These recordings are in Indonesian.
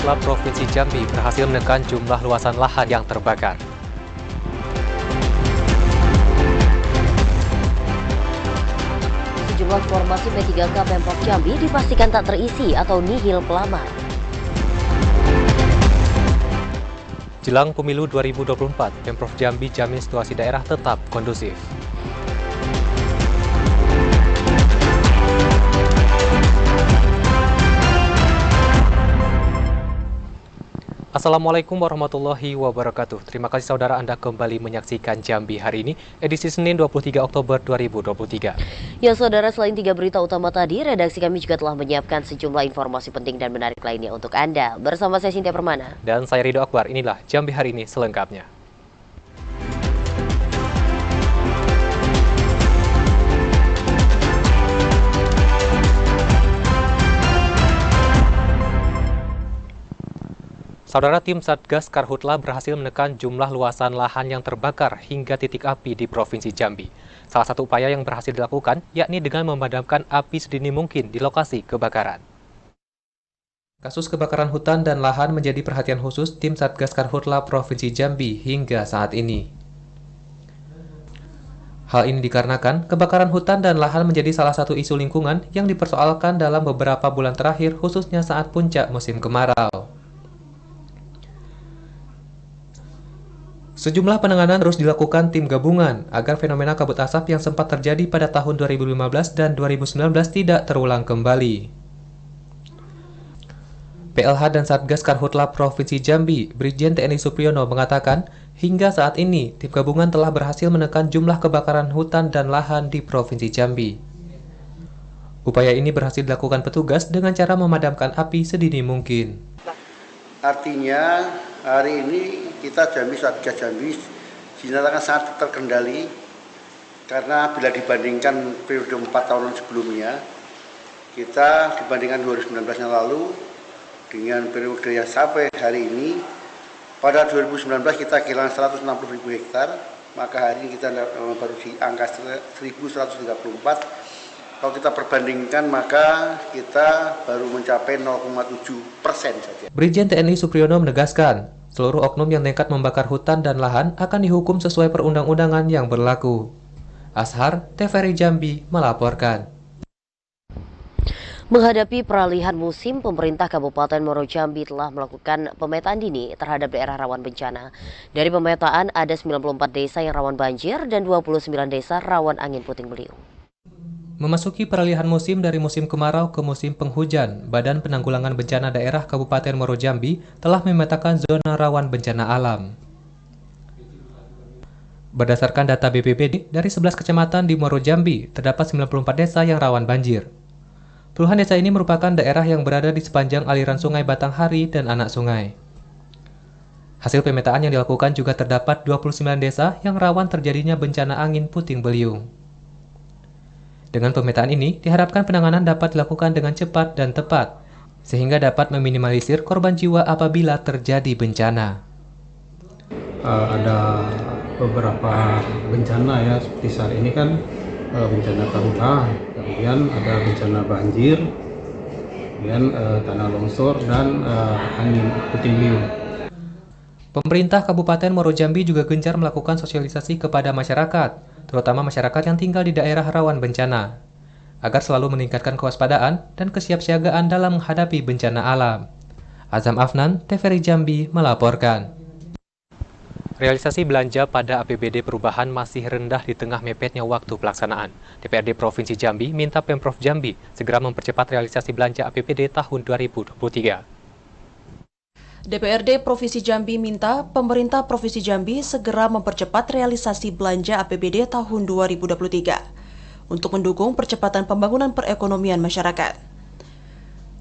Karhutla Provinsi Jambi berhasil menekan jumlah luasan lahan yang terbakar. Sejumlah formasi P3K Pemprov Jambi dipastikan tak terisi atau nihil pelamar. Jelang pemilu 2024, Pemprov Jambi jamin situasi daerah tetap kondusif. Assalamualaikum warahmatullahi wabarakatuh. Terima kasih saudara Anda kembali menyaksikan Jambi hari ini, edisi Senin 23 Oktober 2023. Ya saudara, selain 3 berita utama tadi, redaksi kami juga telah menyiapkan sejumlah informasi penting dan menarik lainnya untuk Anda. Bersama saya Cynthia Permana. Dan saya Ridho Akbar, inilah Jambi hari ini selengkapnya. Saudara, tim Satgas Karhutla berhasil menekan jumlah luasan lahan yang terbakar hingga titik api di Provinsi Jambi. Salah satu upaya yang berhasil dilakukan yakni dengan memadamkan api sedini mungkin di lokasi kebakaran. Kasus kebakaran hutan dan lahan menjadi perhatian khusus tim Satgas Karhutla Provinsi Jambi hingga saat ini. Hal ini dikarenakan kebakaran hutan dan lahan menjadi salah satu isu lingkungan yang dipersoalkan dalam beberapa bulan terakhir, khususnya saat puncak musim kemarau. Sejumlah penanganan terus dilakukan tim gabungan agar fenomena kabut asap yang sempat terjadi pada tahun 2015 dan 2019 tidak terulang kembali. PLH dan Satgas Karhutla Provinsi Jambi, Brigjen TNI Supriyono mengatakan, hingga saat ini tim gabungan telah berhasil menekan jumlah kebakaran hutan dan lahan di Provinsi Jambi. Upaya ini berhasil dilakukan petugas dengan cara memadamkan api sedini mungkin. Artinya hari ini kita Satgas Jambi dinyatakan sangat terkendali karena bila dibandingkan periode 4 tahun sebelumnya, kita dibandingkan 2019 yang lalu dengan periode yang sampai hari ini, pada 2019 kita kehilangan 160.000 hektar, maka hari ini kita baru di angka 1.134. Kalau kita perbandingkan maka kita baru mencapai 0,7% saja. Brigjen TNI Supriyono menegaskan, seluruh oknum yang nekat membakar hutan dan lahan akan dihukum sesuai perundang-undangan yang berlaku. Ashar, TVRI Jambi melaporkan. Menghadapi peralihan musim, pemerintah Kabupaten Muaro Jambi telah melakukan pemetaan dini terhadap daerah rawan bencana. Dari pemetaan ada 94 desa yang rawan banjir dan 29 desa rawan angin puting beliung. Memasuki peralihan musim dari musim kemarau ke musim penghujan, Badan Penanggulangan Bencana Daerah Kabupaten Muaro Jambi telah memetakan zona rawan bencana alam. Berdasarkan data BPBD, dari 11 kecamatan di Muaro Jambi, terdapat 94 desa yang rawan banjir. Puluhan desa ini merupakan daerah yang berada di sepanjang aliran sungai Batanghari dan anak sungai. Hasil pemetaan yang dilakukan juga terdapat 29 desa yang rawan terjadinya bencana angin puting beliung. Dengan pemetaan ini, diharapkan penanganan dapat dilakukan dengan cepat dan tepat, sehingga dapat meminimalisir korban jiwa apabila terjadi bencana. Ada beberapa bencana ya, seperti saat ini kan bencana karhutla, kemudian ada bencana banjir, kemudian tanah longsor dan angin puting beliung. Pemerintah Kabupaten Muaro Jambi juga gencar melakukan sosialisasi kepada masyarakat, terutama masyarakat yang tinggal di daerah rawan bencana, agar selalu meningkatkan kewaspadaan dan kesiapsiagaan dalam menghadapi bencana alam. Azam Afnan, TVRI Jambi melaporkan. Realisasi belanja pada APBD perubahan masih rendah di tengah mepetnya waktu pelaksanaan. DPRD Provinsi Jambi minta Pemprov Jambi segera mempercepat realisasi belanja APBD tahun 2023. DPRD Provinsi Jambi minta pemerintah Provinsi Jambi segera mempercepat realisasi belanja APBD tahun 2023 untuk mendukung percepatan pembangunan perekonomian masyarakat.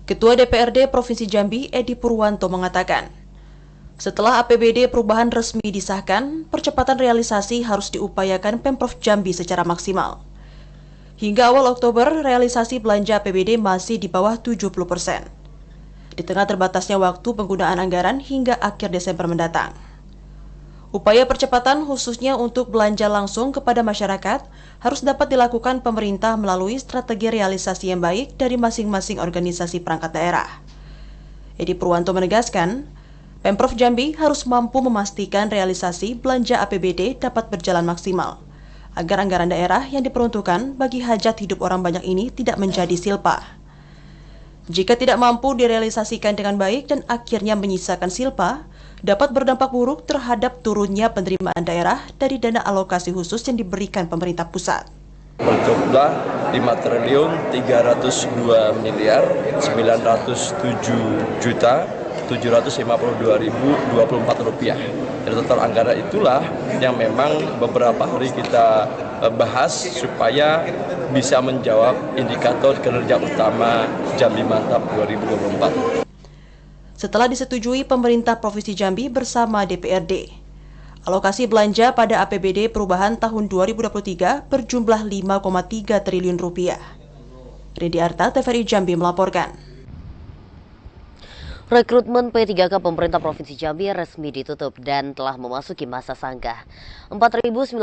Ketua DPRD Provinsi Jambi, Edi Purwanto mengatakan, setelah APBD perubahan resmi disahkan, percepatan realisasi harus diupayakan Pemprov Jambi secara maksimal. Hingga awal Oktober, realisasi belanja APBD masih di bawah 70%. Di tengah terbatasnya waktu penggunaan anggaran hingga akhir Desember mendatang. Upaya percepatan khususnya untuk belanja langsung kepada masyarakat harus dapat dilakukan pemerintah melalui strategi realisasi yang baik dari masing-masing organisasi perangkat daerah. Edi Purwanto menegaskan, Pemprov Jambi harus mampu memastikan realisasi belanja APBD dapat berjalan maksimal, agar anggaran daerah yang diperuntukkan bagi hajat hidup orang banyak ini tidak menjadi silpa. Jika tidak mampu direalisasikan dengan baik dan akhirnya menyisakan silpa, dapat berdampak buruk terhadap turunnya penerimaan daerah dari dana alokasi khusus yang diberikan pemerintah pusat. Berjumlah 5 triliun 302 miliar 907 juta 752.024 rupiah. Dari total anggaran itulah yang memang beberapa hari kita bahas supaya bisa menjawab indikator kinerja utama Jambi Mantap 2024. Setelah disetujui pemerintah Provinsi Jambi bersama DPRD, alokasi belanja pada APBD perubahan tahun 2023 berjumlah 5,3 triliun rupiah. Redi Arta, TVRI Jambi melaporkan. Rekrutmen P3K pemerintah Provinsi Jambi resmi ditutup dan telah memasuki masa sanggah. 4.955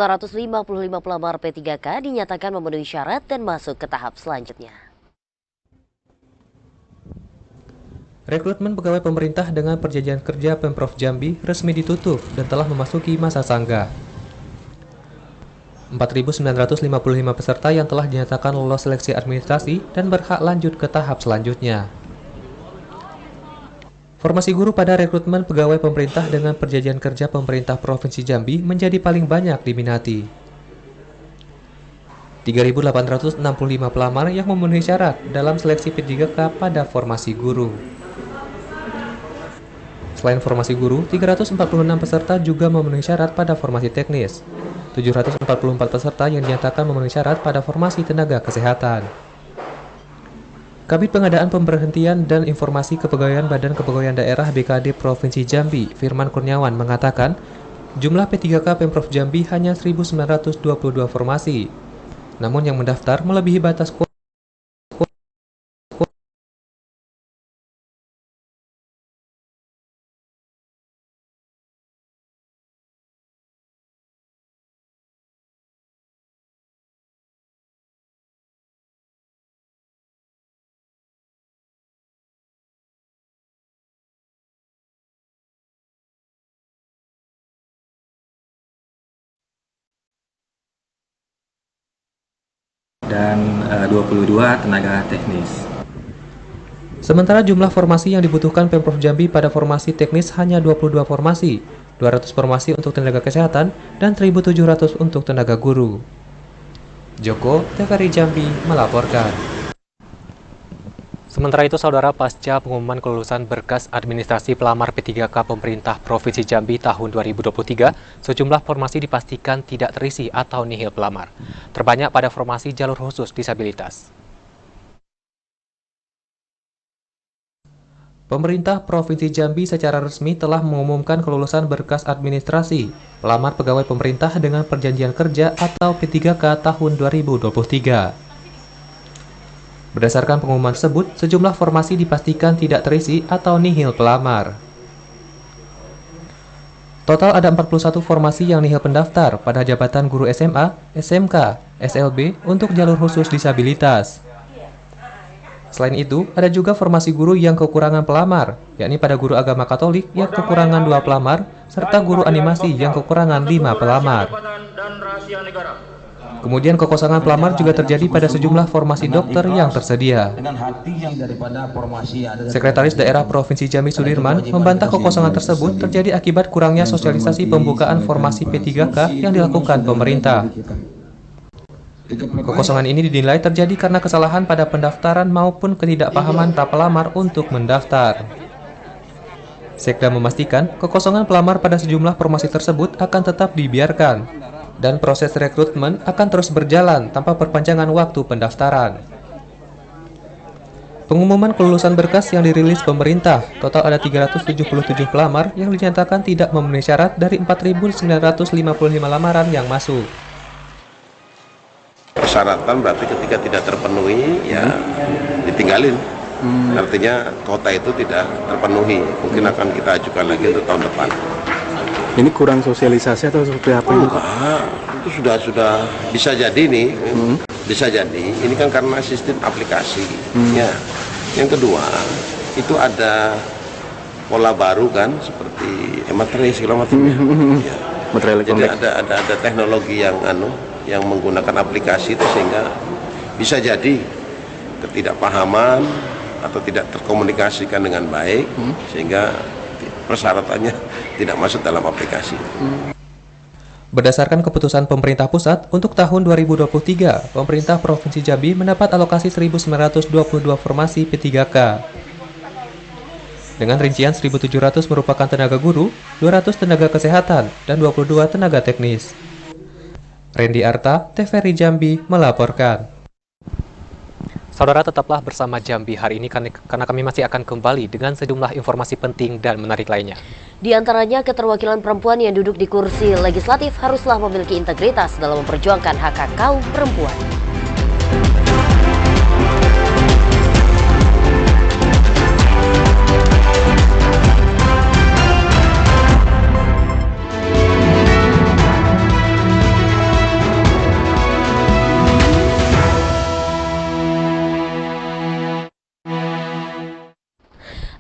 pelamar P3K dinyatakan memenuhi syarat dan masuk ke tahap selanjutnya. Rekrutmen pegawai pemerintah dengan perjanjian kerja Pemprov Jambi resmi ditutup dan telah memasuki masa sanggah. 4.955 peserta yang telah dinyatakan lolos seleksi administrasi dan berhak lanjut ke tahap selanjutnya. Formasi guru pada rekrutmen pegawai pemerintah dengan perjanjian kerja pemerintah Provinsi Jambi menjadi paling banyak diminati. 3.865 pelamar yang memenuhi syarat dalam seleksi P3K pada formasi guru. Selain formasi guru, 346 peserta juga memenuhi syarat pada formasi teknis. 744 peserta yang dinyatakan memenuhi syarat pada formasi tenaga kesehatan. Kabid Pengadaan Pemberhentian dan Informasi Kepegawaian Badan Kepegawaian Daerah BKD Provinsi Jambi, Firman Kurniawan mengatakan, jumlah P3K Pemprov Jambi hanya 1.922 formasi. Namun yang mendaftar melebihi batas kuota. Dan 22 tenaga teknis. Sementara jumlah formasi yang dibutuhkan Pemprov Jambi pada formasi teknis hanya 22 formasi, 200 formasi untuk tenaga kesehatan, dan 1.700 untuk tenaga guru. Joko, TVRI Jambi melaporkan. Sementara itu, Saudara, pasca pengumuman kelulusan berkas administrasi pelamar P3K pemerintah Provinsi Jambi tahun 2023, sejumlah formasi dipastikan tidak terisi atau nihil pelamar, terbanyak pada formasi jalur khusus disabilitas. Pemerintah Provinsi Jambi secara resmi telah mengumumkan kelulusan berkas administrasi pelamar pegawai pemerintah dengan perjanjian kerja atau P3K tahun 2023. Berdasarkan pengumuman tersebut, sejumlah formasi dipastikan tidak terisi atau nihil pelamar. Total ada 41 formasi yang nihil pendaftar pada jabatan guru SMA, SMK, SLB untuk jalur khusus disabilitas. Selain itu, ada juga formasi guru yang kekurangan pelamar, yakni pada guru agama Katolik yang kekurangan 2 pelamar, serta guru animasi yang kekurangan 5 pelamar. Kemudian kekosongan pelamar juga terjadi pada sejumlah formasi dokter yang tersedia. Sekretaris Daerah Provinsi Jambi Sudirman membantah kekosongan tersebut terjadi akibat kurangnya sosialisasi pembukaan formasi P3K yang dilakukan pemerintah. Kekosongan ini dinilai terjadi karena kesalahan pada pendaftaran maupun ketidakpahaman para pelamar untuk mendaftar. Sekda memastikan kekosongan pelamar pada sejumlah formasi tersebut akan tetap dibiarkan dan proses rekrutmen akan terus berjalan tanpa perpanjangan waktu pendaftaran. Pengumuman kelulusan berkas yang dirilis pemerintah, total ada 377 pelamar yang dinyatakan tidak memenuhi syarat dari 4.955 lamaran yang masuk. Persyaratan berarti ketika tidak terpenuhi, ya ditinggalin. Artinya kota itu tidak terpenuhi, mungkin akan kita ajukan lagi untuk tahun depan. Ini kurang sosialisasi atau seperti apa ini, Pak? Itu sudah bisa jadi nih, bisa jadi. Ini kan karena sistem aplikasi. Ya. Yang kedua, itu ada pola baru kan, seperti materai segala macam. Ya. Jadi ada teknologi yang menggunakan aplikasi itu, sehingga bisa jadi ketidakpahaman atau tidak terkomunikasikan dengan baik, sehingga persyaratannya tidak masuk dalam aplikasi. Berdasarkan keputusan pemerintah pusat, untuk tahun 2023, pemerintah Provinsi Jambi mendapat alokasi 1.922 formasi P3K. Dengan rincian 1.700 merupakan tenaga guru, 200 tenaga kesehatan, dan 22 tenaga teknis. Randy Arta, TVRI Jambi, melaporkan. Saudara, tetaplah bersama Jambi hari ini karena kami masih akan kembali dengan sejumlah informasi penting dan menarik lainnya. Di antaranya, keterwakilan perempuan yang duduk di kursi legislatif haruslah memiliki integritas dalam memperjuangkan hak-hak kaum perempuan.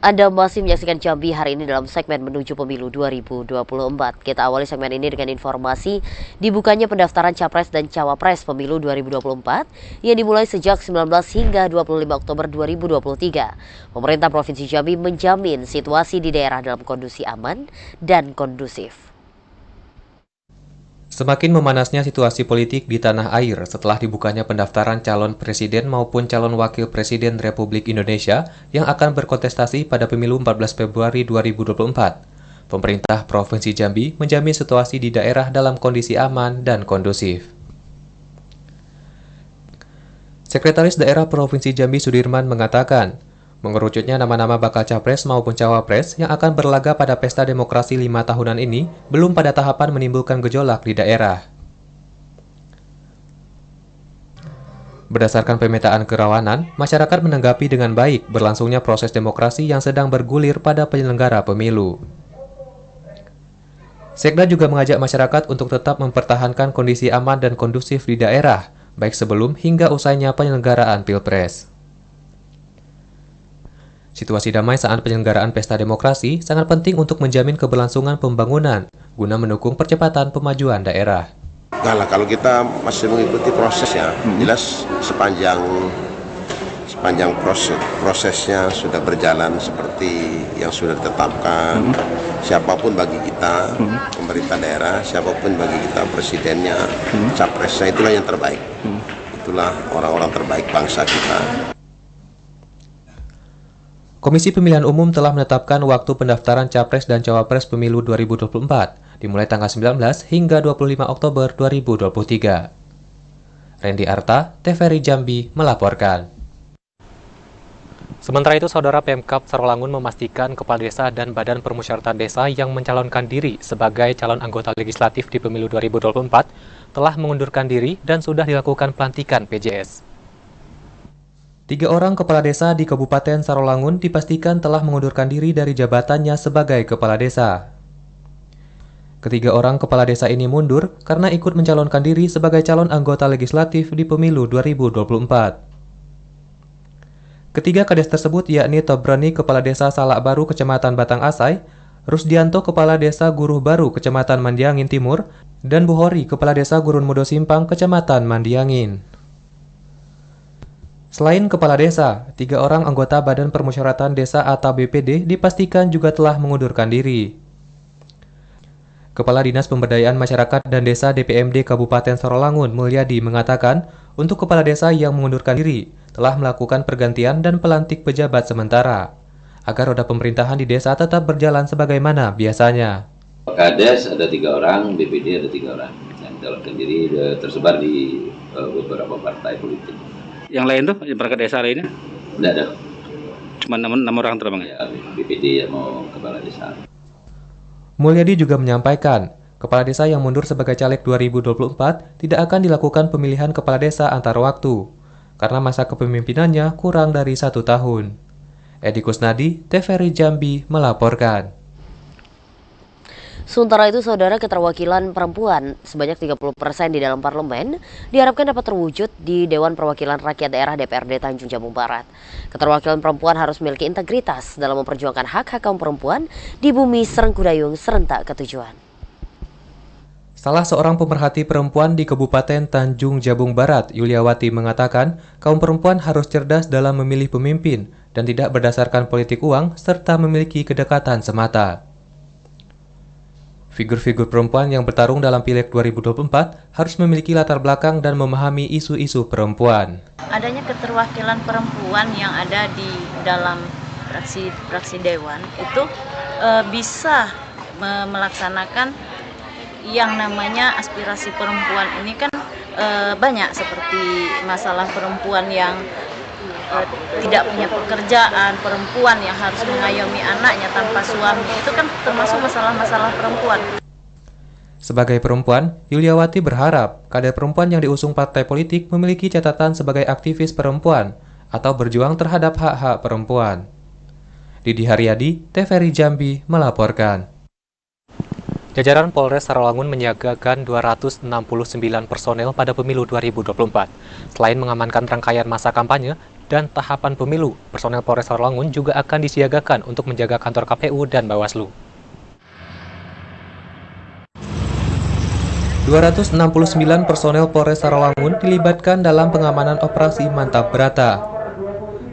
Anda masih menyaksikan Jambi hari ini dalam segmen menuju pemilu 2024. Kita awali segmen ini dengan informasi dibukanya pendaftaran Capres dan Cawapres pemilu 2024 yang dimulai sejak 19 hingga 25 Oktober 2023. Pemerintah Provinsi Jambi menjamin situasi di daerah dalam kondisi aman dan kondusif. Semakin memanasnya situasi politik di tanah air setelah dibukanya pendaftaran calon presiden maupun calon wakil presiden Republik Indonesia yang akan berkontestasi pada pemilu 14 Februari 2024. Pemerintah Provinsi Jambi menjamin situasi di daerah dalam kondisi aman dan kondusif. Sekretaris Daerah Provinsi Jambi Sudirman mengatakan, mengerucutnya nama-nama bakal capres maupun cawapres yang akan berlaga pada pesta demokrasi 5 tahunan ini belum pada tahapan menimbulkan gejolak di daerah. Berdasarkan pemetaan kerawanan, masyarakat menanggapi dengan baik berlangsungnya proses demokrasi yang sedang bergulir pada penyelenggara pemilu. Sekda juga mengajak masyarakat untuk tetap mempertahankan kondisi aman dan kondusif di daerah, baik sebelum hingga usainya penyelenggaraan Pilpres. Situasi damai saat penyelenggaraan pesta demokrasi sangat penting untuk menjamin keberlangsungan pembangunan guna mendukung percepatan pemajuan daerah. Nah, kalau kita masih mengikuti prosesnya, jelas sepanjang prosesnya sudah berjalan seperti yang sudah ditetapkan, siapapun bagi kita, pemerintah daerah, siapapun bagi kita, presidennya, capresnya, itulah yang terbaik. Itulah orang-orang terbaik bangsa kita. Komisi Pemilihan Umum telah menetapkan waktu pendaftaran Capres dan Cawapres Pemilu 2024, dimulai tanggal 19 hingga 25 Oktober 2023. Randy Arta, TVRI Jambi, melaporkan. Sementara itu, Saudara, Pemkab Sarolangun memastikan Kepala Desa dan Badan Permusyawaratan Desa yang mencalonkan diri sebagai calon anggota legislatif di Pemilu 2024 telah mengundurkan diri dan sudah dilakukan pelantikan PJS. 3 orang kepala desa di Kabupaten Sarolangun dipastikan telah mengundurkan diri dari jabatannya sebagai kepala desa. Ketiga orang kepala desa ini mundur karena ikut mencalonkan diri sebagai calon anggota legislatif di Pemilu 2024. Ketiga kades tersebut yakni Tobrani Kepala Desa Salak Baru Kecamatan Batang Asai, Rusdianto Kepala Desa Guruh Baru Kecamatan Mandiangin Timur, dan Buhori Kepala Desa Gurun Mudo Simpang Kecamatan Mandiangin. Selain kepala desa, 3 orang anggota Badan Permusyawaratan Desa atau BPD dipastikan juga telah mengundurkan diri. Kepala Dinas Pemberdayaan Masyarakat dan Desa DPMD Kabupaten Sarolangun, Mulyadi, mengatakan untuk kepala desa yang mengundurkan diri telah melakukan pergantian dan pelantik pejabat sementara, agar roda pemerintahan di desa tetap berjalan sebagaimana biasanya. Kades ada 3 orang, BPD ada 3 orang, yang mencalonkan diri tersebar di beberapa partai politik. Yang lain tuh, perangkat desa lainnya? Tidak ada. Cuma 6 orang terbang ya? BPD yang mau kepala desa. Mulyadi juga menyampaikan, kepala desa yang mundur sebagai caleg 2024 tidak akan dilakukan pemilihan kepala desa antar waktu, karena masa kepemimpinannya kurang dari 1 tahun. Edi Kusnadi, TVRI Jambi, melaporkan. Sementara itu, saudara, keterwakilan perempuan sebanyak 30% di dalam parlemen diharapkan dapat terwujud di Dewan Perwakilan Rakyat Daerah DPRD Tanjung Jabung Barat. Keterwakilan perempuan harus memiliki integritas dalam memperjuangkan hak-hak kaum perempuan di bumi Serengkudayung serentak ketujuan. Salah seorang pemerhati perempuan di Kabupaten Tanjung Jabung Barat, Yuliawati, mengatakan kaum perempuan harus cerdas dalam memilih pemimpin dan tidak berdasarkan politik uang serta memiliki kedekatan semata. Figur-figur perempuan yang bertarung dalam Pileg 2024 harus memiliki latar belakang dan memahami isu-isu perempuan. Adanya keterwakilan perempuan yang ada di dalam fraksi dewan itu bisa melaksanakan yang namanya aspirasi perempuan ini kan banyak, seperti masalah perempuan yang tidak punya pekerjaan, perempuan yang harus mengayomi anaknya tanpa suami, itu kan termasuk masalah-masalah perempuan. Sebagai perempuan, Yuliawati berharap kader perempuan yang diusung partai politik memiliki catatan sebagai aktivis perempuan atau berjuang terhadap hak-hak perempuan. Didi Haryadi, TVRI Jambi melaporkan. Jajaran Polres Sarolangun menyiagakan 269 personel pada pemilu 2024. Selain mengamankan rangkaian masa kampanye dan tahapan pemilu, personel Polres Sarolangun juga akan disiagakan untuk menjaga kantor KPU dan Bawaslu. 269 personel Polres Sarolangun dilibatkan dalam pengamanan operasi Mantap Brata.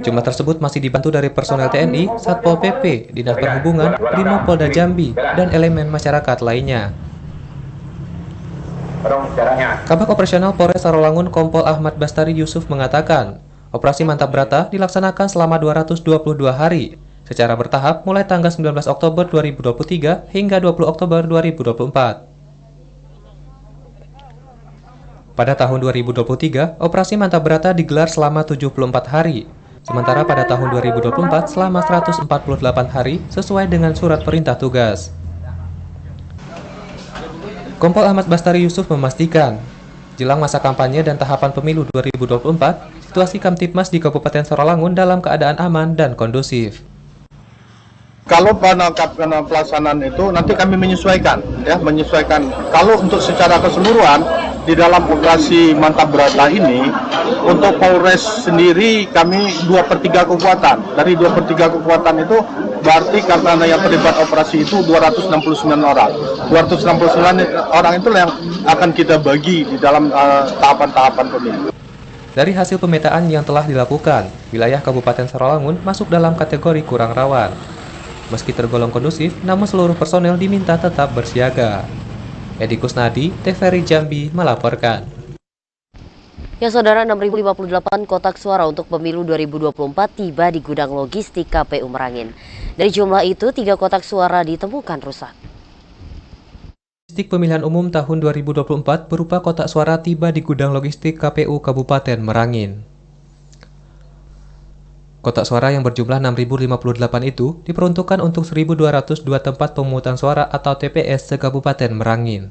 Jumlah tersebut masih dibantu dari personel TNI, Satpol PP, Dinas Perhubungan, Brimopolda Jambi, dan elemen masyarakat lainnya. Kabak Operasional Polres Sarolangun Kompol Ahmad Bastari Yusuf mengatakan, operasi Mantap Brata dilaksanakan selama 222 hari, secara bertahap mulai tanggal 19 Oktober 2023 hingga 20 Oktober 2024. Pada tahun 2023, operasi Mantap Brata digelar selama 74 hari, sementara pada tahun 2024 selama 148 hari sesuai dengan surat perintah tugas. Kompol Ahmad Bastari Yusuf memastikan, jelang masa kampanye dan tahapan pemilu 2024, situasi Kamtibmas di Kabupaten Sarolangun dalam keadaan aman dan kondusif. Kalau pelaksanaan itu nanti kami menyesuaikan. Kalau untuk secara keseluruhan di dalam operasi Mantap Brata ini, untuk Polres sendiri kami 2/3 kekuatan. Dari 2/3 kekuatan itu berarti karena yang terlibat operasi itu 269 orang. 269 orang itulah yang akan kita bagi di dalam tahapan-tahapan pemilu. Dari hasil pemetaan yang telah dilakukan, wilayah Kabupaten Sarolangun masuk dalam kategori kurang rawan. Meski tergolong kondusif, namun seluruh personel diminta tetap bersiaga. Edi Kusnadi, TVRI Jambi melaporkan. Ya, saudara, 6.058 kotak suara untuk pemilu 2024 tiba di gudang logistik KPU Merangin. Dari jumlah itu, 3 kotak suara ditemukan rusak. Logistik pemilihan umum tahun 2024 berupa kotak suara tiba di gudang logistik KPU Kabupaten Merangin. Kotak suara yang berjumlah 6.058 itu diperuntukkan untuk 1.202 tempat pemungutan suara atau TPS se-Kabupaten Merangin.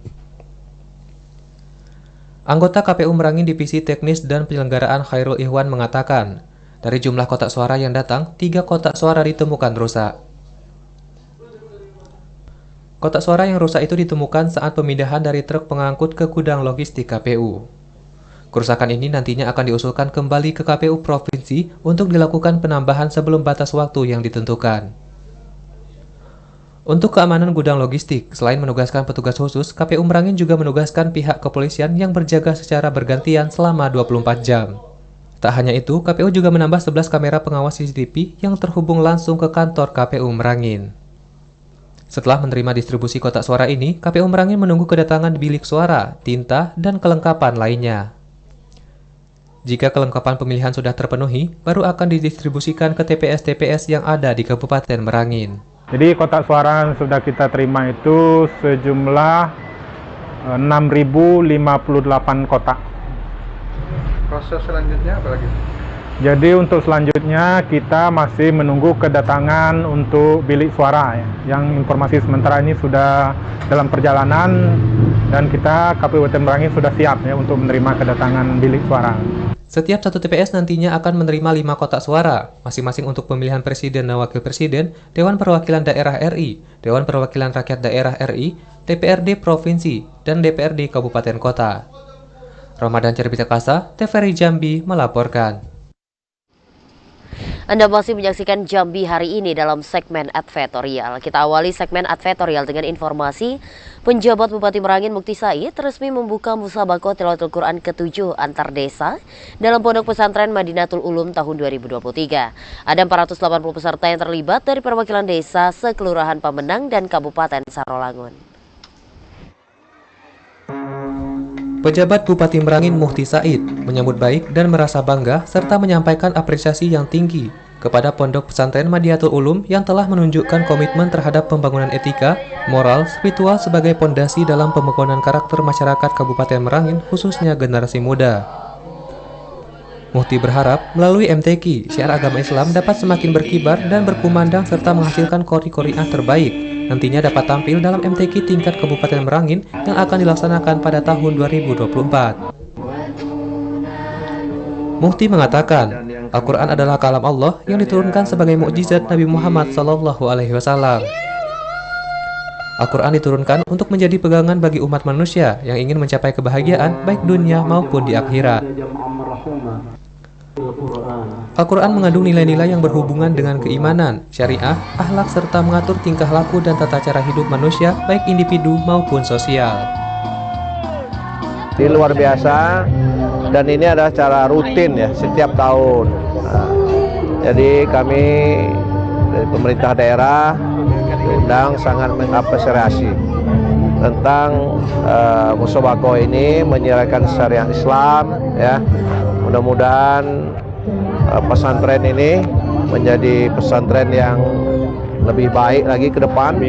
Anggota KPU Merangin Divisi Teknis dan Penyelenggaraan Khairul Ihwan mengatakan, dari jumlah kotak suara yang datang, 3 kotak suara ditemukan rusak. Kotak suara yang rusak itu ditemukan saat pemindahan dari truk pengangkut ke gudang logistik KPU. Kerusakan ini nantinya akan diusulkan kembali ke KPU Provinsi untuk dilakukan penambahan sebelum batas waktu yang ditentukan. Untuk keamanan gudang logistik, selain menugaskan petugas khusus, KPU Merangin juga menugaskan pihak kepolisian yang berjaga secara bergantian selama 24 jam. Tak hanya itu, KPU juga menambah 11 kamera pengawas CCTV yang terhubung langsung ke kantor KPU Merangin. Setelah menerima distribusi kotak suara ini, KPU Merangin menunggu kedatangan bilik suara, tinta, dan kelengkapan lainnya. Jika kelengkapan pemilihan sudah terpenuhi, baru akan didistribusikan ke TPS-TPS yang ada di Kabupaten Merangin. Jadi kotak suara yang sudah kita terima itu sejumlah 6.058 kotak. Proses selanjutnya apa lagi? Jadi untuk selanjutnya kita masih menunggu kedatangan untuk bilik suara ya. Yang informasi sementara ini sudah dalam perjalanan dan kita Kabupaten Merangin sudah siap ya untuk menerima kedatangan bilik suara. Setiap satu TPS nantinya akan menerima 5 kotak suara, masing-masing untuk pemilihan Presiden dan Wakil Presiden, Dewan Perwakilan Daerah RI, Dewan Perwakilan Rakyat Daerah RI, DPRD Provinsi, dan DPRD Kabupaten Kota. Ramadan Cerbita Kasa, TVRI Jambi melaporkan. Anda masih menyaksikan Jambi hari ini dalam segmen advertorial. Kita awali segmen advertorial dengan informasi penjabat Bupati Merangin Mukti Said resmi membuka musabaqah tilawatul Quran ke-7 antar desa dalam Pondok Pesantren Madinatul Ulum tahun 2023. Ada 480 peserta yang terlibat dari perwakilan desa sekelurahan Pamenang dan Kabupaten Sarolangun. Pejabat Bupati Merangin Mukti Said menyambut baik dan merasa bangga serta menyampaikan apresiasi yang tinggi kepada Pondok Pesantren Madinatul Ulum yang telah menunjukkan komitmen terhadap pembangunan etika, moral, spiritual sebagai pondasi dalam pembangunan karakter masyarakat Kabupaten Merangin khususnya generasi muda. Mukti berharap melalui MTQ, syiar agama Islam dapat semakin berkibar dan berkumandang serta menghasilkan qori-qoriah terbaik. Nantinya dapat tampil dalam MTQ tingkat Kabupaten Merangin yang akan dilaksanakan pada tahun 2024. Mukti mengatakan, Al-Quran adalah kalam Allah yang diturunkan sebagai mukjizat Nabi Muhammad SAW. Al-Quran diturunkan untuk menjadi pegangan bagi umat manusia yang ingin mencapai kebahagiaan baik dunia maupun di akhirat. Al-Quran mengandung nilai-nilai yang berhubungan dengan keimanan, syariah, akhlak, serta mengatur tingkah laku dan tata cara hidup manusia, baik individu maupun sosial. Ini luar biasa, dan ini adalah cara rutin ya, setiap tahun. Jadi kami dari pemerintah daerah diundang sangat mengapresiasi tentang musabaqah ini, menyiarkan syariat Islam ya. Mudah-mudahan pesantren ini menjadi pesantren yang lebih baik lagi ke depan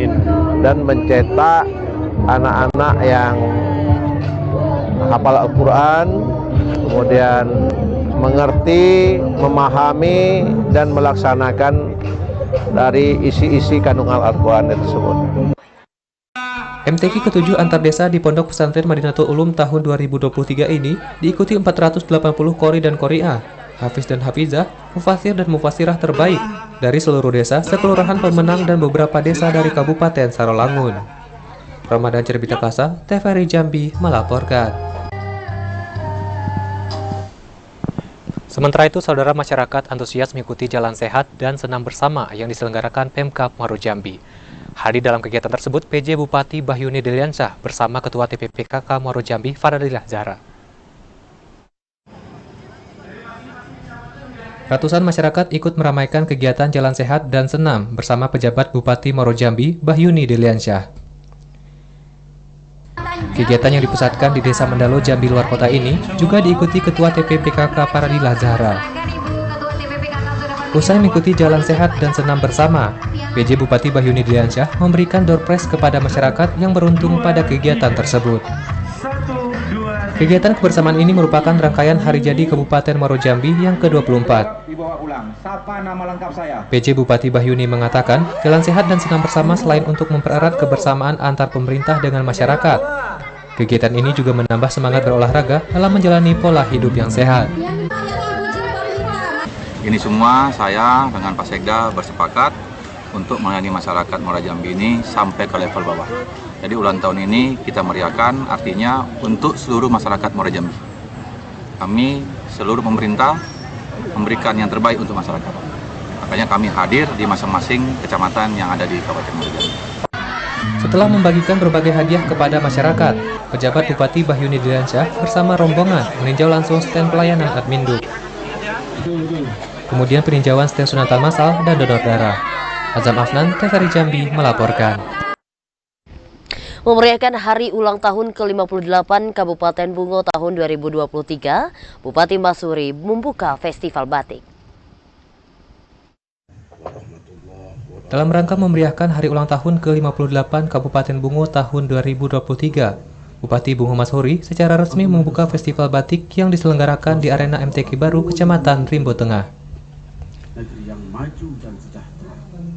dan mencetak anak-anak yang hafal Al-Quran, kemudian mengerti, memahami, dan melaksanakan dari isi-isi kandungan Al-Quran tersebut. MTQ ke-7 antar desa di Pondok Pesantren Madinatul Ulum tahun 2023 ini diikuti 480 qori dan qoriah, hafiz dan hafizah, mufasir dan mufasirah terbaik dari seluruh desa sekelurahan Pemenang dan beberapa desa dari Kabupaten Sarolangun. Ramadan Cerbita Kasa, TVRI Jambi melaporkan. Sementara itu, saudara masyarakat antusias mengikuti jalan sehat dan senam bersama yang diselenggarakan Pemkab Muaro Jambi. Hadir dalam kegiatan tersebut PJ Bupati Bahyuni Deliansyah bersama Ketua TPPKK Muaro Jambi Faradilah Zahra. Ratusan masyarakat ikut meramaikan kegiatan jalan sehat dan senam bersama pejabat Bupati Muaro Jambi Bahyuni Deliansyah. Kegiatan yang dipusatkan di Desa Mendalo Jambi luar kota ini juga diikuti Ketua TPPKK Faradilah Zahra. Usai mengikuti jalan sehat dan senam bersama, PJ Bupati Bahyuni Deliansyah memberikan door prize kepada masyarakat yang beruntung pada kegiatan tersebut. Kegiatan kebersamaan ini merupakan rangkaian Hari Jadi Kabupaten Muaro Jambi yang ke-24. PJ Bupati Bahyuni mengatakan, jalan sehat dan senam bersama selain untuk mempererat kebersamaan antar pemerintah dengan masyarakat, kegiatan ini juga menambah semangat berolahraga dalam menjalani pola hidup yang sehat. Ini semua saya dengan Pak Sekda bersepakat untuk melayani masyarakat Muaro Jambi ini sampai ke level bawah. Jadi ulang tahun ini kita meriahkan, artinya untuk seluruh masyarakat Muaro Jambi. Kami seluruh pemerintah memberikan yang terbaik untuk masyarakat. Makanya kami hadir di masing-masing kecamatan yang ada di Kabupaten Muaro Jambi. Setelah membagikan berbagai hadiah kepada masyarakat, pejabat Bupati Bahyuni Deliansyah bersama rombongan meninjau langsung stand pelayanan Adminduk. Kemudian peninjauan stand sunatan massal dan donor darah. Azam Afnan, TVRI Jambi melaporkan. Memeriahkan hari ulang tahun ke-58 Kabupaten Bungo tahun 2023, Bupati Masuri membuka Festival Batik. Dalam rangka memeriahkan hari ulang tahun ke-58 Kabupaten Bungo tahun 2023, Bupati Bungo Masuri secara resmi membuka Festival Batik yang diselenggarakan di Arena MTQ Baru, Kecamatan Rimbo Tengah.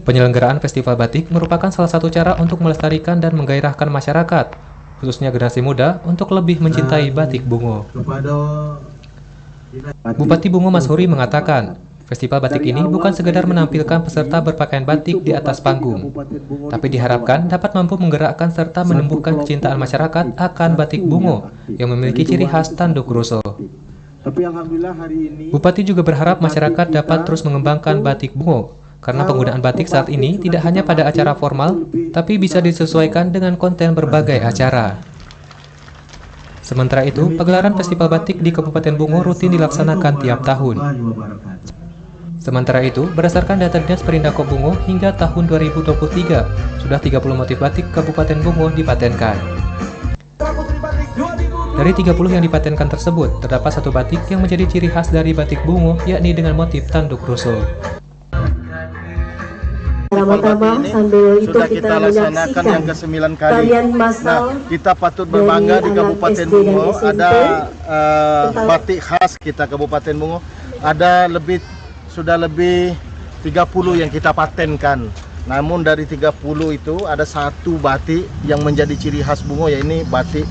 Penyelenggaraan Festival Batik merupakan salah satu cara untuk melestarikan dan menggairahkan masyarakat, khususnya generasi muda, untuk lebih mencintai batik Bungo. Bupati Bungo Masuri mengatakan, Festival batik ini bukan sekedar menampilkan peserta berpakaian batik di atas panggung, tapi diharapkan dapat mampu menggerakkan serta menumbuhkan kecintaan masyarakat akan batik bungo yang memiliki ciri khas tanduk ruso. Bupati juga berharap masyarakat dapat terus mengembangkan batik bungo, karena penggunaan batik saat ini tidak hanya pada acara formal, tapi bisa disesuaikan dengan konten berbagai acara. Sementara itu, pagelaran Festival Batik di Kabupaten Bungo rutin dilaksanakan tiap tahun. Sementara itu, berdasarkan data Dinas Perindako Bungo, hingga tahun 2023, sudah 30 motif batik Kabupaten Bungo dipatenkan. Dari 30 yang dipatenkan tersebut, terdapat satu batik yang menjadi ciri khas dari batik Bungo, yakni dengan motif tanduk ruso. Pertama-tama sambil itu sudah kita laksanakan yang ke-9 kali. Nah, kita patut berbangga di Kabupaten Bungo, ada batik khas kita Kabupaten Bungo, ada sudah lebih 30 yang kita patenkan. Namun dari 30 itu ada satu batik yang menjadi ciri khas Bungo, yaitu batik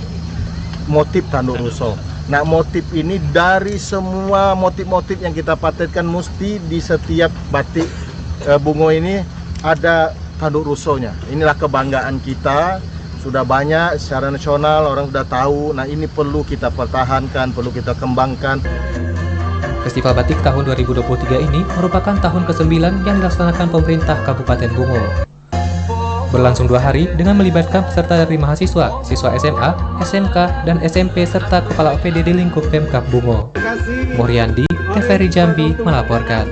motif tanduk ruso. Nah, motif ini dari semua motif-motif yang kita patenkan, mesti di setiap batik Bungo ini ada tanduk rusonya. Inilah kebanggaan kita. Sudah banyak secara nasional orang sudah tahu. Nah, ini perlu kita pertahankan, perlu kita kembangkan. Festival Batik tahun 2023 ini merupakan tahun ke-9 yang dilaksanakan pemerintah Kabupaten Bungo. Berlangsung 2 hari dengan melibatkan peserta dari mahasiswa, siswa SMA, SMK, dan SMP serta kepala OPD di lingkup Pemkab Bungo. Muryandi, TVRI Jambi melaporkan.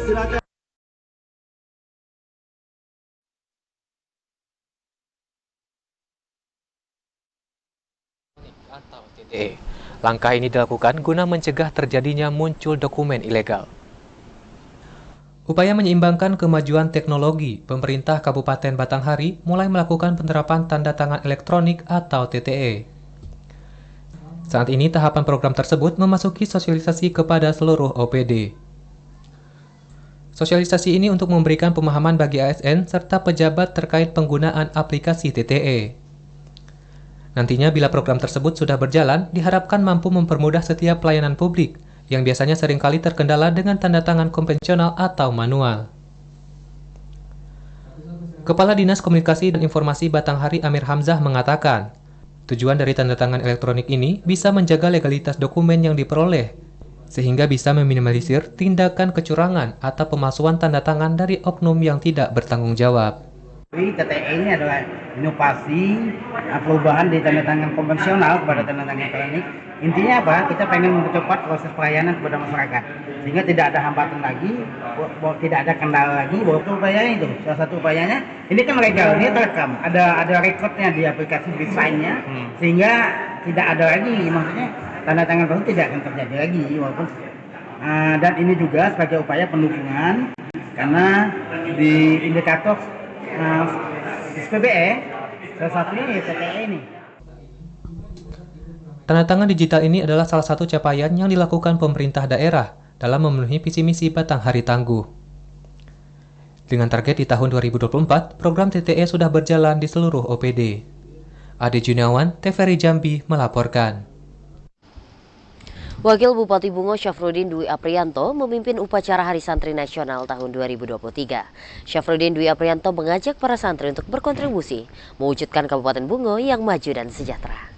Langkah ini dilakukan guna mencegah terjadinya muncul dokumen ilegal. Upaya menyeimbangkan kemajuan teknologi, pemerintah Kabupaten Batanghari mulai melakukan penerapan tanda tangan elektronik atau TTE. Saat ini tahapan program tersebut memasuki sosialisasi kepada seluruh OPD. Sosialisasi ini untuk memberikan pemahaman bagi ASN serta pejabat terkait penggunaan aplikasi TTE. Nantinya bila program tersebut sudah berjalan, diharapkan mampu mempermudah setiap pelayanan publik yang biasanya seringkali terkendala dengan tanda tangan konvensional atau manual. Kepala Dinas Komunikasi dan Informasi Batanghari Amir Hamzah mengatakan, tujuan dari tanda tangan elektronik ini bisa menjaga legalitas dokumen yang diperoleh, sehingga bisa meminimalisir tindakan kecurangan atau pemalsuan tanda tangan dari oknum yang tidak bertanggung jawab. TTE ini adalah inovasi perubahan dari tanda tangan konvensional kepada tanda tangan elektronik. Intinya apa? Kita pengen mempercepat proses pelayanan kepada masyarakat sehingga tidak ada hambatan lagi, tidak ada kendala lagi. Bahwa upayanya itu, salah satu upayanya ini kan legal, ini terekam, ada rekodnya di aplikasi desainnya, sehingga tidak ada lagi, maksudnya tanda tangan baru tidak akan terjadi lagi, walaupun dan ini juga sebagai upaya pendukунgan karena di indikator SPBE, salah satunya ya TTE ini. Tanda tangan digital ini adalah salah satu capaian yang dilakukan pemerintah daerah dalam memenuhi visi misi Batanghari Tangguh. Dengan target di tahun 2024, program TTE sudah berjalan di seluruh OPD. Ade Juniawan, TVRI Jambi melaporkan. Wakil Bupati Bungo Syafruddin Dwi Aprianto memimpin upacara Hari Santri Nasional tahun 2023. Syafruddin Dwi Aprianto mengajak para santri untuk berkontribusi mewujudkan Kabupaten Bungo yang maju dan sejahtera.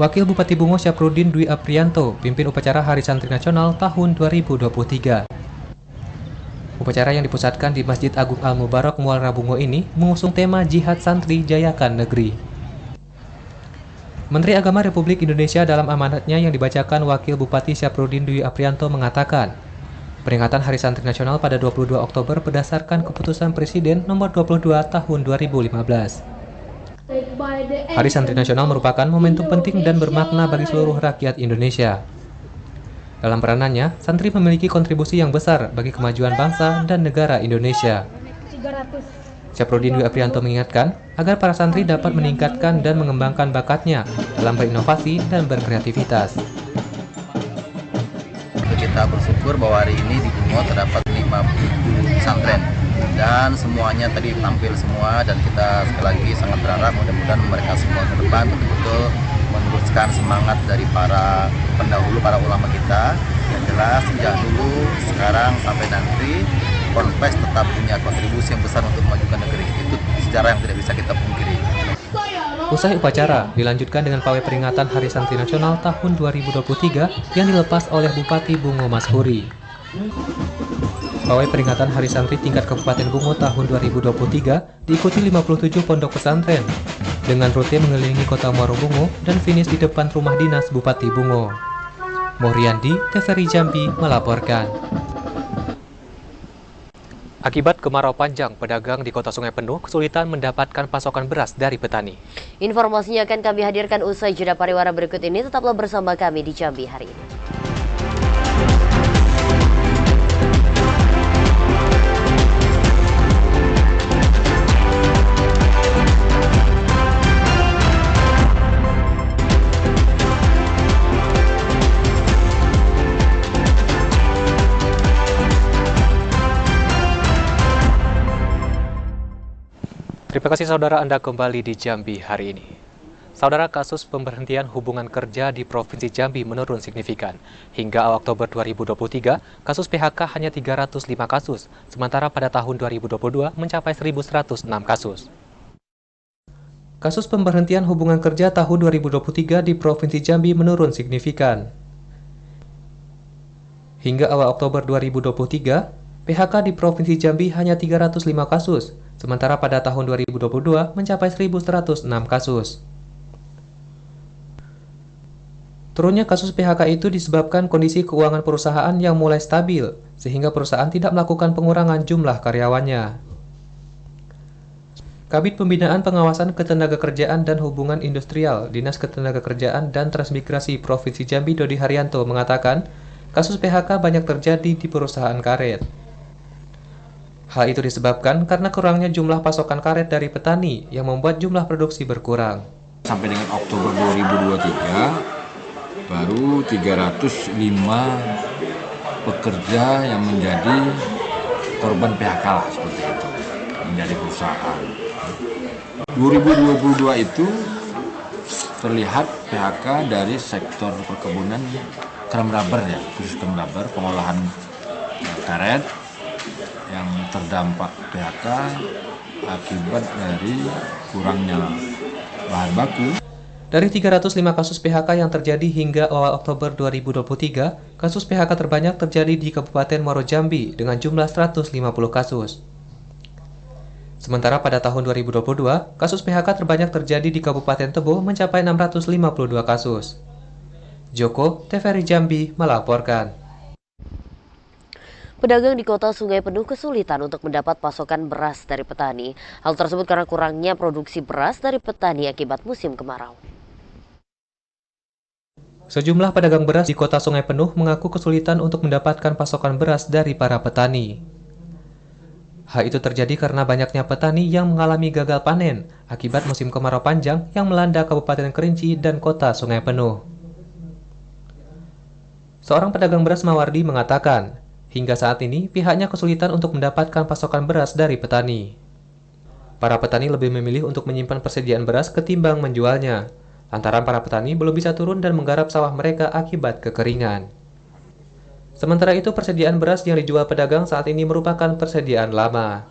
Wakil Bupati Bungo Syafruddin Dwi Aprianto pimpin upacara Hari Santri Nasional tahun 2023. Upacara yang dipusatkan di Masjid Agung Al-Mubarak Muara Bungo ini mengusung tema Jihad Santri Jayakan Negeri. Menteri Agama Republik Indonesia dalam amanatnya yang dibacakan Wakil Bupati Syafruddin Dwi Aprianto mengatakan, peringatan Hari Santri Nasional pada 22 Oktober berdasarkan keputusan Presiden nomor 22 tahun 2015. Hari Santri Nasional merupakan momentum penting dan bermakna bagi seluruh rakyat Indonesia. Dalam peranannya, santri memiliki kontribusi yang besar bagi kemajuan bangsa dan negara Indonesia. Syafruddin Dwi Aprianto mengingatkan agar para santri dapat meningkatkan dan mengembangkan bakatnya dalam berinovasi dan berkreativitas. Kita bersyukur bahwa hari ini di Bungo terdapat 50 pesantren dan semuanya tadi tampil semua, dan kita sekali lagi sangat berharap mudah-mudahan mereka semua ke depan betul-betul meneruskan semangat dari para pendahulu, para ulama kita Yang jelas sejak dulu, sekarang sampai nanti Ponpes tetap punya kontribusi yang besar untuk memajukan negeri. Itu sejarah yang tidak bisa kita pungkiri. Usai upacara, dilanjutkan dengan pawai peringatan Hari Santri Nasional tahun 2023 yang dilepas oleh Bupati Bungo Mashuri. Pawai peringatan Hari Santri tingkat Kabupaten Bungo tahun 2023 diikuti 57 pondok pesantren dengan rute mengelilingi kota Muaro Bungo dan finish di depan rumah dinas Bupati Bungo. Moriandi, TVRI Jambi melaporkan. Akibat kemarau panjang, pedagang di Kota Sungai Penuh kesulitan mendapatkan pasokan beras dari petani. Informasinya akan kami hadirkan usai jeda pariwara berikut ini. Tetaplah bersama kami di Jambi hari ini. Terima kasih saudara, Anda kembali di Jambi hari ini. Saudara, kasus pemberhentian hubungan kerja di Provinsi Jambi menurun signifikan. Hingga awal Oktober 2023, kasus PHK hanya 305 kasus, sementara pada tahun 2022 mencapai 1.106 kasus. Kasus pemberhentian hubungan kerja tahun 2023 di Provinsi Jambi menurun signifikan. Hingga awal Oktober 2023, PHK di Provinsi Jambi hanya 305 kasus, sementara pada tahun 2022 mencapai 1.106 kasus. Turunnya kasus PHK itu disebabkan kondisi keuangan perusahaan yang mulai stabil, sehingga perusahaan tidak melakukan pengurangan jumlah karyawannya. Kabid Pembinaan Pengawasan Ketenagakerjaan dan Hubungan Industrial, Dinas Ketenagakerjaan dan Transmigrasi Provinsi Jambi Dodi Haryanto mengatakan, kasus PHK banyak terjadi di perusahaan karet. Hal itu disebabkan karena kurangnya jumlah pasokan karet dari petani yang membuat jumlah produksi berkurang. Sampai dengan Oktober 2023, baru 305 pekerja yang menjadi korban PHK lah, seperti itu, menjadi perusahaan. 2022 itu terlihat PHK dari sektor perkebunan kram rubber ya, khusus kram rubber, pengolahan karet, yang terdampak PHK akibat dari kurangnya bahan baku. Dari 305 kasus PHK yang terjadi hingga awal Oktober 2023, kasus PHK terbanyak terjadi di Kabupaten Muaro Jambi dengan jumlah 150 kasus. Sementara pada tahun 2022, kasus PHK terbanyak terjadi di Kabupaten Tebo mencapai 652 kasus. Joko, TVRI Jambi melaporkan. Pedagang di Kota Sungai Penuh kesulitan untuk mendapat pasokan beras dari petani. Hal tersebut karena kurangnya produksi beras dari petani akibat musim kemarau. Sejumlah pedagang beras di Kota Sungai Penuh mengaku kesulitan untuk mendapatkan pasokan beras dari para petani. Hal itu terjadi karena banyaknya petani yang mengalami gagal panen akibat musim kemarau panjang yang melanda Kabupaten Kerinci dan Kota Sungai Penuh. Seorang pedagang beras Mawardi mengatakan, hingga saat ini, pihaknya kesulitan untuk mendapatkan pasokan beras dari petani. Para petani lebih memilih untuk menyimpan persediaan beras ketimbang menjualnya, lantaran para petani belum bisa turun dan menggarap sawah mereka akibat kekeringan. Sementara itu, persediaan beras yang dijual pedagang saat ini merupakan persediaan lama.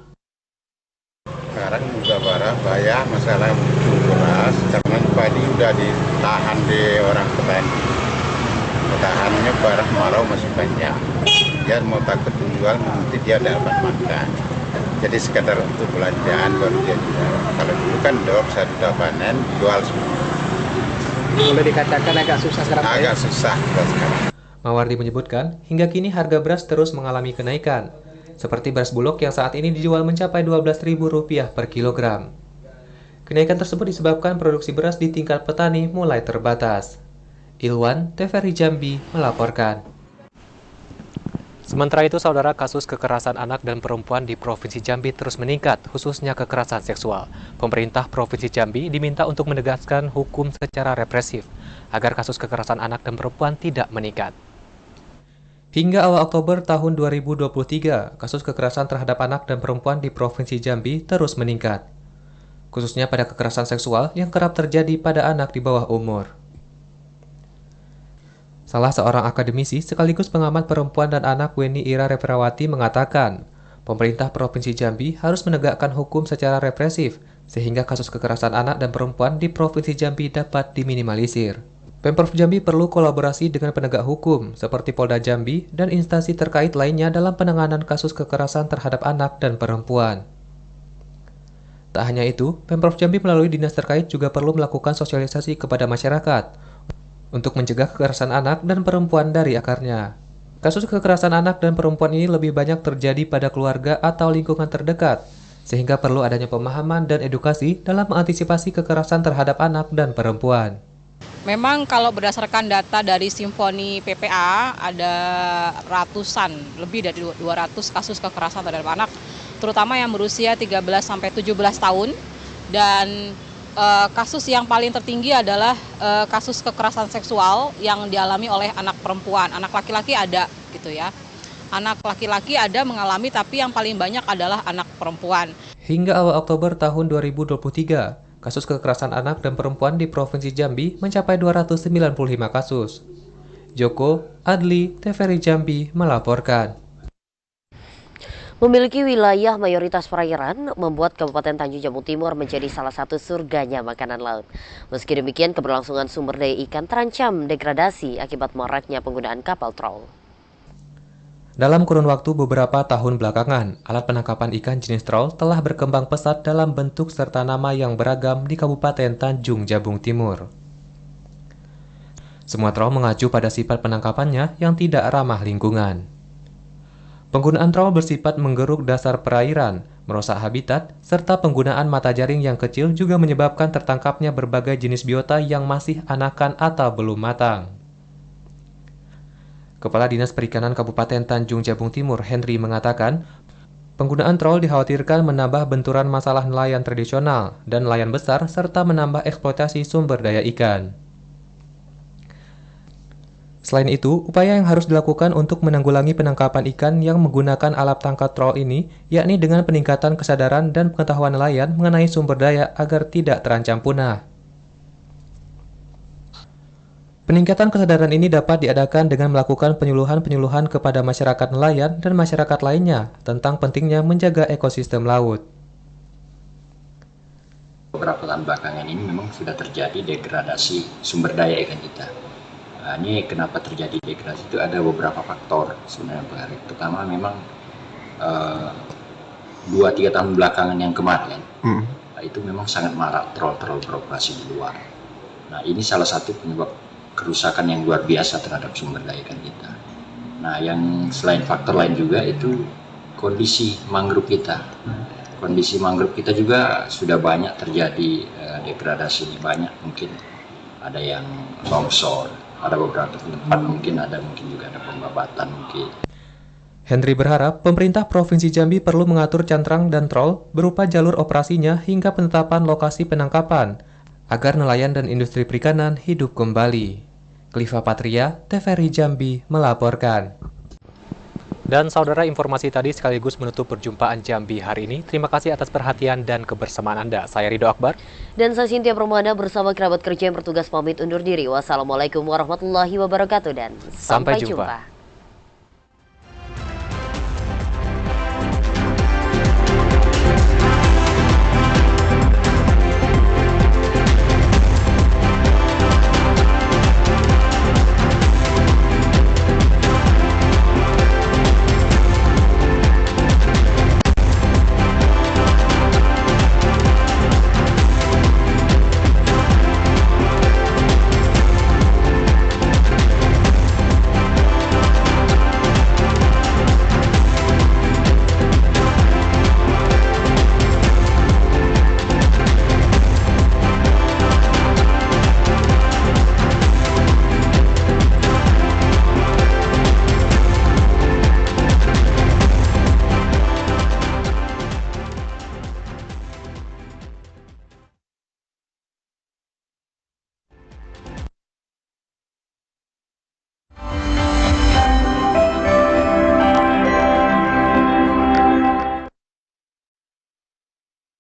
Sekarang juga bahaya masalah beras, karena padi udah ditahan di orang petani. Tahannya barang marau masih banyak. Dia mau takut menjual, nanti dia dapat makan. Jadi sekadar untuk belanjaan baru dia jual. Kalau dulu kan sudah panen, jual semua. Boleh dikatakan agak susah sekarang? Agak susah sekarang. Mawardi menyebutkan, hingga kini harga beras terus mengalami kenaikan. Seperti beras bulog yang saat ini dijual mencapai Rp12.000 per kilogram. Kenaikan tersebut disebabkan produksi beras di tingkat petani mulai terbatas. Ilwan, TVRI Jambi melaporkan. Sementara itu, saudara, kasus kekerasan anak dan perempuan di Provinsi Jambi terus meningkat, khususnya kekerasan seksual. Pemerintah Provinsi Jambi diminta untuk menegaskan hukum secara represif, agar kasus kekerasan anak dan perempuan tidak meningkat. Hingga awal Oktober tahun 2023, kasus kekerasan terhadap anak dan perempuan di Provinsi Jambi terus meningkat, khususnya pada kekerasan seksual yang kerap terjadi pada anak di bawah umur. Salah seorang akademisi sekaligus pengamat perempuan dan anak Weni Ira Reperawati mengatakan, pemerintah Provinsi Jambi harus menegakkan hukum secara represif sehingga kasus kekerasan anak dan perempuan di Provinsi Jambi dapat diminimalisir. Pemprov Jambi perlu kolaborasi dengan penegak hukum seperti Polda Jambi dan instansi terkait lainnya dalam penanganan kasus kekerasan terhadap anak dan perempuan. Tak hanya itu, Pemprov Jambi melalui dinas terkait juga perlu melakukan sosialisasi kepada masyarakat untuk mencegah kekerasan anak dan perempuan dari akarnya. Kasus kekerasan anak dan perempuan ini lebih banyak terjadi pada keluarga atau lingkungan terdekat, sehingga perlu adanya pemahaman dan edukasi dalam mengantisipasi kekerasan terhadap anak dan perempuan. Memang kalau berdasarkan data dari Simfoni PPA, ada ratusan, lebih dari 200 kasus kekerasan terhadap anak, terutama yang berusia 13-17 tahun, dan kasus yang paling tertinggi adalah kasus kekerasan seksual yang dialami oleh anak perempuan. Anak laki-laki ada gitu ya. Anak laki-laki ada mengalami, tapi yang paling banyak adalah anak perempuan. Hingga awal Oktober tahun 2023, kasus kekerasan anak dan perempuan di Provinsi Jambi mencapai 295 kasus. Joko Adli, TVRI Jambi melaporkan. Memiliki wilayah mayoritas perairan membuat Kabupaten Tanjung Jabung Timur menjadi salah satu surganya makanan laut. Meski demikian, keberlangsungan sumber daya ikan terancam degradasi akibat maraknya penggunaan kapal trol. Dalam kurun waktu beberapa tahun belakangan, alat penangkapan ikan jenis trol telah berkembang pesat dalam bentuk serta nama yang beragam di Kabupaten Tanjung Jabung Timur. Semua trol mengacu pada sifat penangkapannya yang tidak ramah lingkungan. Penggunaan trol bersifat menggeruk dasar perairan, merusak habitat, serta penggunaan mata jaring yang kecil juga menyebabkan tertangkapnya berbagai jenis biota yang masih anakan atau belum matang. Kepala Dinas Perikanan Kabupaten Tanjung Jabung Timur, Henry, mengatakan, penggunaan trol dikhawatirkan menambah benturan masalah nelayan tradisional dan nelayan besar serta menambah eksploitasi sumber daya ikan. Selain itu, upaya yang harus dilakukan untuk menanggulangi penangkapan ikan yang menggunakan alat tangkap trol ini, yakni dengan peningkatan kesadaran dan pengetahuan nelayan mengenai sumber daya agar tidak terancam punah. Peningkatan kesadaran ini dapat diadakan dengan melakukan penyuluhan-penyuluhan kepada masyarakat nelayan dan masyarakat lainnya tentang pentingnya menjaga ekosistem laut. Beberapa tahun belakangan ini memang sudah terjadi degradasi sumber daya ikan kita. Nah, ini kenapa terjadi degradasi itu ada beberapa faktor sebenarnya Pak Arief. Pertama memang 2-3 tahun belakangan yang kemarin itu memang sangat marak trol-trol beroperasi di luar. Nah ini salah satu penyebab kerusakan yang luar biasa terhadap sumber daya ikan kita. Nah yang selain faktor lain juga itu kondisi mangrove kita. Kondisi mangrove kita juga sudah banyak terjadi degradasi, banyak mungkin ada yang longsor. Ada beberapa tempat mungkin juga ada pembabatan mungkin. Henry berharap pemerintah Provinsi Jambi perlu mengatur cantrang dan trol berupa jalur operasinya hingga penetapan lokasi penangkapan agar nelayan dan industri perikanan hidup kembali. Kliva Patria, TVRI Jambi melaporkan. Dan saudara, informasi tadi sekaligus menutup perjumpaan Jambi hari ini. Terima kasih atas perhatian dan kebersamaan Anda. Saya Ridho Akbar. Dan saya Cynthia Permana bersama kerabat kerja yang bertugas pamit undur diri. Wassalamualaikum warahmatullahi wabarakatuh dan sampai jumpa.